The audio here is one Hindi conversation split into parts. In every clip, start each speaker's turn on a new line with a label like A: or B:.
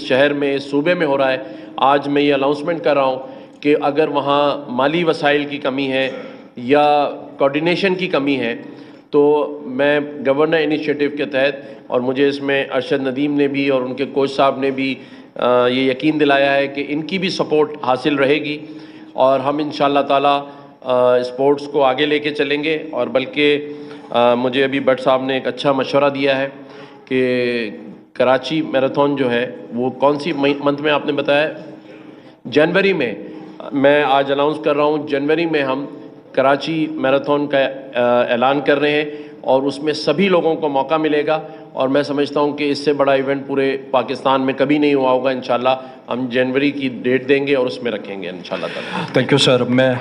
A: शहर में, इस सूबे में हो रहा है। आज मैं ये अनाउंसमेंट कर रहा हूँ कि अगर वहाँ माली वसाइल की कमी है या कोऑर्डिनेशन की कमी है, तो मैं गवर्नर इनिशिएटिव के तहत, और मुझे इसमें अरशद नदीम ने भी और उनके कोच साहब ने भी ये यकीन दिलाया है कि इनकी भी सपोर्ट हासिल रहेगी और हम इंशाअल्लाह ताला स्पोर्ट्स को आगे लेके चलेंगे। और बल्कि मुझे अभी भट्ट साहब ने एक अच्छा मशवरा दिया है कि कराची मैराथन जो है वो कौन सी मंथ में आपने बताया? जनवरी में। मैं आज अनाउंस कर रहा हूँ, जनवरी में हम कराची मैराथन का ऐलान कर रहे हैं और उसमें सभी लोगों को मौका मिलेगा। और मैं समझता हूँ कि इससे बड़ा इवेंट पूरे पाकिस्तान में कभी नहीं हुआ होगा। इंशाल्लाह हम जनवरी की डेट देंगे और उसमें रखेंगे इंशाल्लाह ताला।
B: Thank you sir. मैं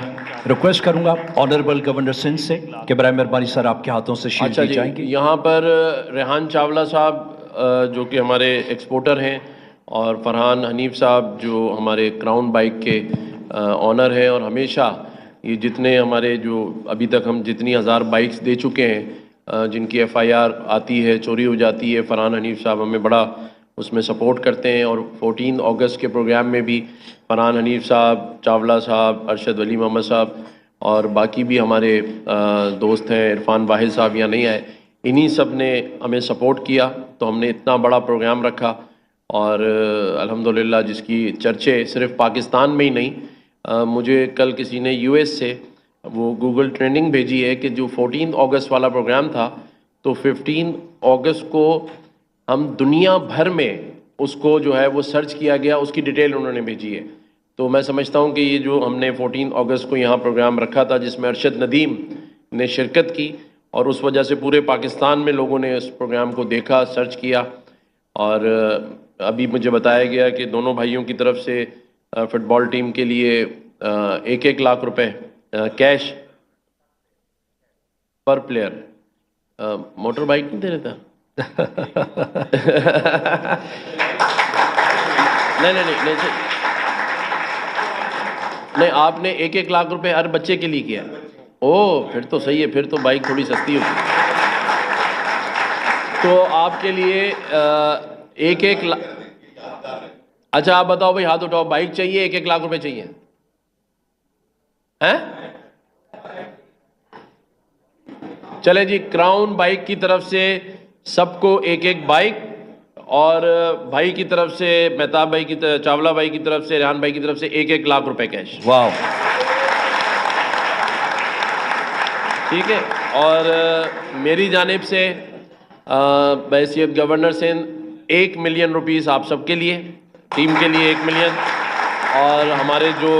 B: रिक्वेस्ट करूँगा ऑनरेबल गवर्नर सिंध से कि बराए मेहरबानी सर आपके हाथों से शील्ड
A: अच्छा
B: दी जाएंगी।
A: यहाँ पर रेहान चावला साहब जो कि हमारे एक्सपोर्टर हैं, और फरहान हनीफ साहब जो हमारे क्राउन बाइक के ऑनर हैं, और हमेशा ये जितने हमारे जो अभी तक हम जितनी हज़ार बाइक्स दे चुके हैं जिनकी FIR आती है, चोरी हो जाती है, फरहान हनीफ साहब हमें बड़ा उसमें सपोर्ट करते हैं। और 14 अगस्त के प्रोग्राम में भी फरहान हनीफ साहब, चावला साहब, अरशद वली मोहम्मद साहब और बाकी भी हमारे दोस्त हैं, इरफान वाहिद साहब यहाँ नहीं आए, इन्हीं सब ने हमें सपोर्ट किया, तो हमने इतना बड़ा प्रोग्राम रखा। और अल्हम्दुलिल्लाह जिसकी चर्चे सिर्फ पाकिस्तान में ही नहीं, मुझे कल किसी ने US से वो गूगल ट्रेंडिंग भेजी है कि जो 14 अगस्त वाला प्रोग्राम था, तो 15 अगस्त को हम दुनिया भर में उसको जो है वो सर्च किया गया, उसकी डिटेल उन्होंने भेजी है। तो मैं समझता हूँ कि ये जो हमने 14 अगस्त को यहाँ प्रोग्राम रखा था जिसमें अरशद नदीम ने शिरकत की, और उस वजह से पूरे पाकिस्तान में लोगों ने उस प्रोग्राम को देखा, सर्च किया। और अभी मुझे बताया गया कि दोनों भाइयों की तरफ से फुटबॉल टीम के लिए 1-1 लाख रुपए कैश पर प्लेयर। मोटर बाइक नहीं दे रहा था? नहीं, आपने 1-1 लाख रुपए हर बच्चे के लिए किया। ओह, फिर तो सही है, फिर तो बाइक थोड़ी सस्ती होगी। तो आपके लिए 1-1 लाख। अच्छा आप बताओ भाई, हाथ उठाओ, बाइक चाहिए 1-1 लाख रुपए चाहिए? हैं? चले जी, क्राउन बाइक की तरफ से सबको 1-1 बाइक, और भाई की तरफ से, मेहताब भाई की तरफ, चावला भाई की तरफ से, रेहान भाई की तरफ से 1-1 लाख रुपए कैश।
B: वाह,
A: ठीक है। और मेरी जानिब से बहैसियत गवर्नर सिंध 1 मिलियन रुपीस आप सबके लिए, टीम के लिए 1 मिलियन, और हमारे जो